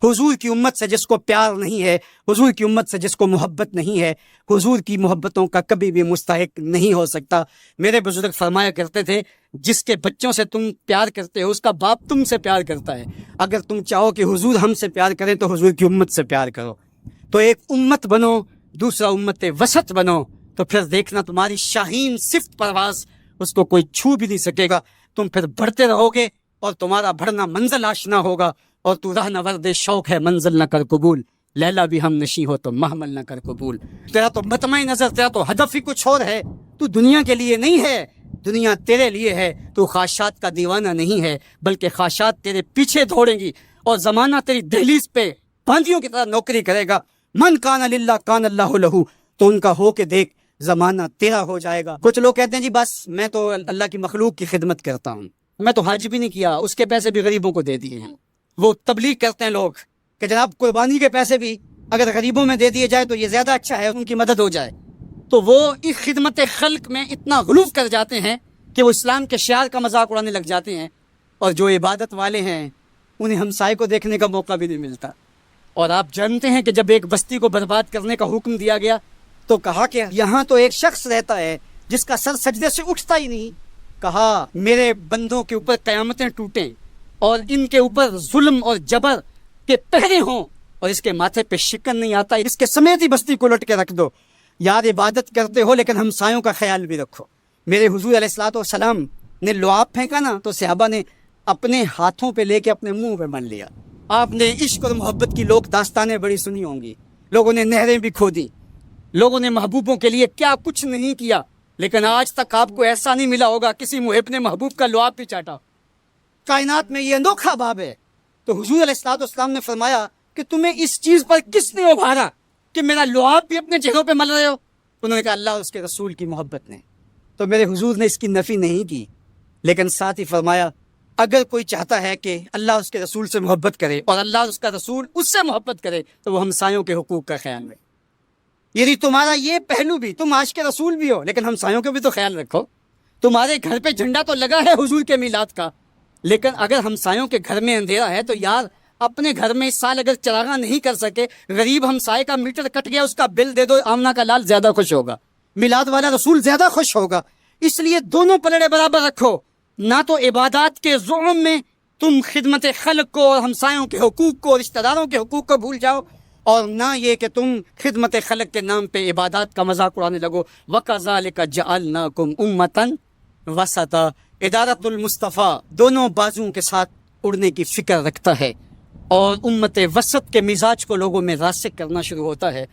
حضور کی امت سے جس کو پیار نہیں ہے، حضور کی امت سے جس کو محبت نہیں ہے، حضور کی محبتوں کا کبھی بھی مستحق نہیں ہو سکتا۔ میرے بزرگ فرمایا کرتے تھے جس کے بچوں سے تم پیار کرتے ہو اس کا باپ تم سے پیار کرتا ہے۔ اگر تم چاہو کہ حضور ہم سے پیار کریں تو حضور کی امت سے پیار کرو۔ تو ایک امت بنو، دوسرا امت وسط بنو، تو پھر دیکھنا تمہاری شاہین صفت پرواز اس کو کوئی چھو بھی نہیں سکے گا۔ تم پھر بڑھتے رہو گے اور تمہارا بڑھنا منزل آشنا ہوگا، اور تو راہ نورد شوق ہے منزل نہ کر قبول، لیلا بھی ہم نشیں ہو تو محمل نہ کر قبول۔ تیرا تو مطمع نظر، تیرا تو ہدف ہی کچھ اور ہے، تو دنیا کے لیے نہیں ہے، دنیا تیرے لیے ہے۔ تو خواہشات کا دیوانہ نہیں ہے، بلکہ خواہشات تیرے پیچھے دوڑیں گی، اور زمانہ تیری دہلیز پہ باندیوں کی طرح نوکری کرے گا۔ من کان للہ کان اللہ لہو، تو ان کا ہو کے دیکھ، زمانہ تیرا ہو جائے گا۔ کچھ لوگ کہتے ہیں جی بس میں تو اللہ کی مخلوق کی خدمت کرتا ہوں، میں تو حج بھی نہیں کیا، اس کے پیسے بھی غریبوں کو دے دیے ہیں۔ وہ تبلیغ کرتے ہیں لوگ کہ جناب قربانی کے پیسے بھی اگر غریبوں میں دے دیے جائے تو یہ زیادہ اچھا ہے، ان کی مدد ہو جائے۔ تو وہ اس خدمت خلق میں اتنا غلو کر جاتے ہیں کہ وہ اسلام کے شعار کا مذاق اڑانے لگ جاتے ہیں، اور جو عبادت والے ہیں انہیں ہمسائے کو دیکھنے کا موقع بھی نہیں ملتا۔ اور آپ جانتے ہیں کہ جب ایک بستی کو برباد کرنے کا حکم دیا گیا تو کہا کہ یہاں تو ایک شخص رہتا ہے جس کا سر سجدے سے اٹھتا ہی نہیں۔ کہا میرے بندوں کے اوپر قیامتیں ٹوٹیں اور ان کے اوپر ظلم اور جبر کے پہرے ہوں، اور اس کے ماتھے پہ شکن نہیں آتا، اس کے سمیت ہی بستی کو لٹ کے رکھ دو۔ یار عبادت کرتے ہو لیکن ہمسایوں کا خیال بھی رکھو۔ میرے حضور علیہ الصلوۃ والسلام نے لعاب پھینکا نا تو صحابہ نے اپنے ہاتھوں پہ لے کے اپنے منہ پہ من لیا۔ آپ نے عشق اور محبت کی لوک داستانیں بڑی سنی ہوں گی، لوگوں نے نہریں بھی کھودی، لوگوں نے محبوبوں کے لیے کیا کچھ نہیں کیا، لیکن آج تک آپ کو ایسا نہیں ملا ہوگا کسی محب نے محبوب کا لعاب بھی چاٹا۔ کائنات میں یہ انوکھا باب ہے۔ تو حضور علیہ الصلوۃ والسلام نے فرمایا کہ تمہیں اس چیز پر کس نے ابھارا کہ میرا لعاب بھی اپنے چہروں پہ مل رہے ہو؟ انہوں نے کہا اللہ اور اس کے رسول کی محبت نے۔ تو میرے حضور نے اس کی نفی نہیں کی، لیکن ساتھ ہی فرمایا اگر کوئی چاہتا ہے کہ اللہ اس کے رسول سے محبت کرے اور اللہ اس کا رسول اس سے محبت کرے تو وہ ہمسایوں کے حقوق کا خیال رکھے۔ یعنی تمہارا یہ پہلو بھی، تم عاشق کے رسول بھی ہو لیکن ہمسایوں کا بھی تو خیال رکھو۔ تمہارے گھر پہ جھنڈا تو لگا ہے حضور کے میلاد کا، لیکن اگر ہمسایوں کے گھر میں اندھیرا ہے تو یار اپنے گھر میں اس سال اگر چراغاں نہیں کر سکے، غریب ہمسائے کا میٹر کٹ گیا اس کا بل دے دو، آمنہ کا لال زیادہ خوش ہوگا، میلاد والا رسول زیادہ خوش ہوگا۔ اس لیے دونوں پلڑے برابر رکھو، نہ تو عبادات کے زعم میں تم خدمت خلق کو اور ہمسایوں کے حقوق کو اور رشتہ داروں کے حقوق کو بھول جاؤ، اور نہ یہ کہ تم خدمت خلق کے نام پہ عبادات کا مذاق اڑانے لگو۔ وَكَذَلِكَ جَعَلْنَاكُمْ أُمَّةً وَسَطًا۔ ادارت المصطفیٰ دونوں بازوؤں کے ساتھ اڑنے کی فکر رکھتا ہے، اور امت وسط کے مزاج کو لوگوں میں راسخ کرنا شروع ہوتا ہے۔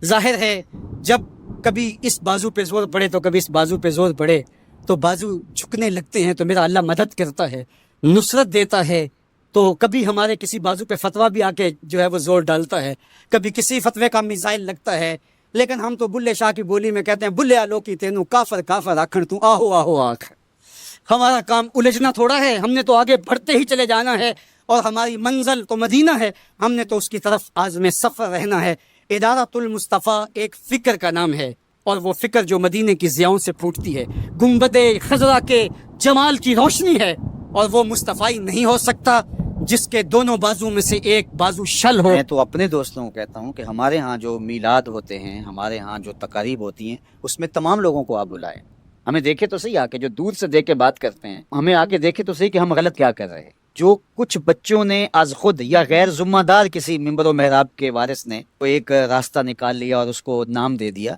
ظاہر ہے جب کبھی اس بازو پہ زور پڑے تو کبھی اس بازو پہ زور پڑے تو بازو جھکنے لگتے ہیں، تو میرا اللہ مدد کرتا ہے، نصرت دیتا ہے۔ تو کبھی ہمارے کسی بازو پہ فتویٰ بھی آ کے جو ہے وہ زور ڈالتا ہے، کبھی کسی فتوے کا میزائل لگتا ہے، لیکن ہم تو بلے شاہ کی بولی میں کہتے ہیں بلے آلو کی تینوں کافر کافر آکھن تو آہو آہو آکھ۔ ہمارا کام الجھنا تھوڑا ہے، ہم نے تو آگے بڑھتے ہی چلے جانا ہے، اور ہماری منزل تو مدینہ ہے، ہم نے تو اس کی طرف عازم سفر رہنا ہے۔ ادارت المصطفیٰ ایک فکر کا نام ہے، اور وہ فکر جو مدینے کی ضیاؤں سے پھوٹتی ہے، گنبد خضرا کے جمال کی روشنی ہے، اور وہ مصطفی نہیں ہو سکتا جس کے دونوں بازو میں سے ایک بازو شل ہو۔ میں تو اپنے دوستوں کو کہتا ہوں کہ ہمارے ہاں جو میلاد ہوتے ہیں، ہمارے ہاں جو تقاریب ہوتی ہیں، اس میں تمام لوگوں کو آپ بلائیں۔ ہمیں دیکھے تو صحیح، آ کے جو دور سے دیکھ کے بات کرتے ہیں، ہمیں آ کے دیکھے تو صحیح کہ ہم غلط کیا کر رہے ہیں۔ جو کچھ بچوں نے از خود یا غیر ذمہ دار کسی ممبر و محراب کے وارث نے وہ ایک راستہ نکال لیا اور اس کو نام دے دیا،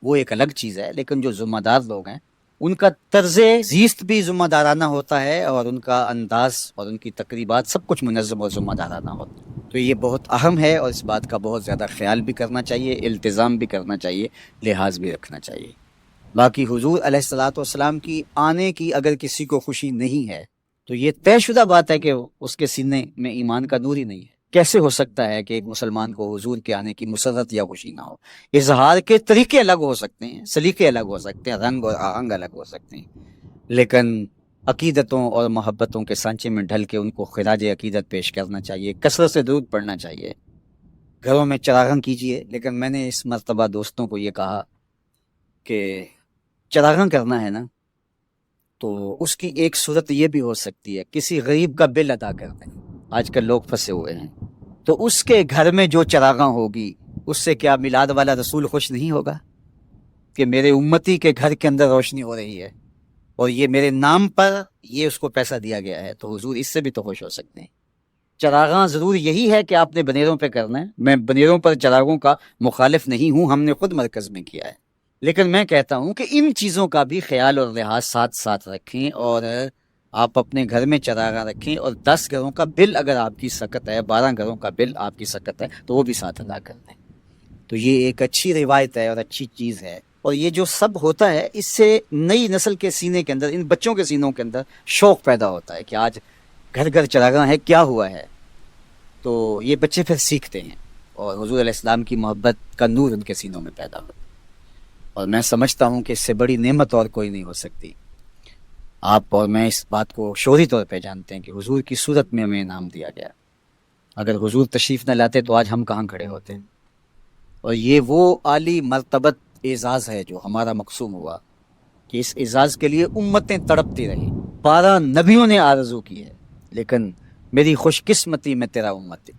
وہ ایک الگ چیز ہے، لیکن جو ذمہ دار لوگ ہیں ان کا طرز زیست بھی ذمہ دارانہ ہوتا ہے، اور ان کا انداز اور ان کی تقریبات سب کچھ منظم اور ذمہ دارانہ ہوتا ہے۔ تو یہ بہت اہم ہے، اور اس بات کا بہت زیادہ خیال بھی کرنا چاہیے، التزام بھی کرنا چاہیے، لحاظ بھی رکھنا چاہیے۔ باقی حضور علیہ الصلوۃ والسلام کی آنے کی اگر کسی کو خوشی نہیں ہے تو یہ طے شدہ بات ہے کہ اس کے سینے میں ایمان کا نور ہی نہیں ہے۔ کیسے ہو سکتا ہے کہ ایک مسلمان کو حضور کے آنے کی مسرت یا خوشی نہ ہو؟ اظہار کے طریقے الگ ہو سکتے ہیں، سلیقے الگ ہو سکتے ہیں، رنگ اور آہنگ الگ ہو سکتے ہیں، لیکن عقیدتوں اور محبتوں کے سانچے میں ڈھل کے ان کو خراج عقیدت پیش کرنا چاہیے، کثرت سے درود پڑھنا چاہیے، گھروں میں چراغاں کیجیے۔ لیکن میں نے اس مرتبہ دوستوں کو یہ کہا کہ چراغاں کرنا ہے نا تو اس کی ایک صورت یہ بھی ہو سکتی ہے کسی غریب کا بل ادا کر دیں۔ آج کل لوگ پھنسے ہوئے ہیں، تو اس کے گھر میں جو چراغاں ہوگی اس سے کیا میلاد والا رسول خوش نہیں ہوگا کہ میرے امتی کے گھر کے اندر روشنی ہو رہی ہے اور یہ میرے نام پر یہ اس کو پیسہ دیا گیا ہے؟ تو حضور اس سے بھی تو خوش ہو سکتے ہیں۔ چراغاں ضرور یہی ہے کہ آپ نے بنیروں پہ کرنا ہے، میں بنیروں پر چراغوں کا مخالف نہیں ہوں، ہم نے خود مرکز میں کیا ہے، لیکن میں کہتا ہوں کہ ان چیزوں کا بھی خیال اور لحاظ ساتھ ساتھ رکھیں، اور آپ اپنے گھر میں چراغاں رکھیں، اور 10 گھروں کا بل اگر آپ کی سکت ہے، 12 گھروں کا بل آپ کی سکت ہے تو وہ بھی ساتھ ادا کر دیں۔ تو یہ ایک اچھی روایت ہے اور اچھی چیز ہے، اور یہ جو سب ہوتا ہے اس سے نئی نسل کے سینے کے اندر، ان بچوں کے سینوں کے اندر شوق پیدا ہوتا ہے کہ آج گھر گھر چراغاں ہے، کیا ہوا ہے؟ تو یہ بچے پھر سیکھتے ہیں اور حضور علیہ السلام کی محبت کا نور ان کے سینوں میں پیدا ہوتا ہے، اور میں سمجھتا ہوں کہ اس سے بڑی نعمت اور کوئی نہیں ہو سکتی۔ آپ اور میں اس بات کو شعوری طور پہ جانتے ہیں کہ حضور کی صورت میں ہمیں انعام دیا گیا، اگر حضور تشریف نہ لاتے تو آج ہم کہاں کھڑے ہوتے ہیں؟ اور یہ وہ عالی مرتبت اعزاز ہے جو ہمارا مقسوم ہوا کہ اس اعزاز کے لیے امتیں تڑپتی رہیں، 12 نبیوں نے آرزو کی ہے، لیکن میری خوش قسمتی میں تیرا امت ہے۔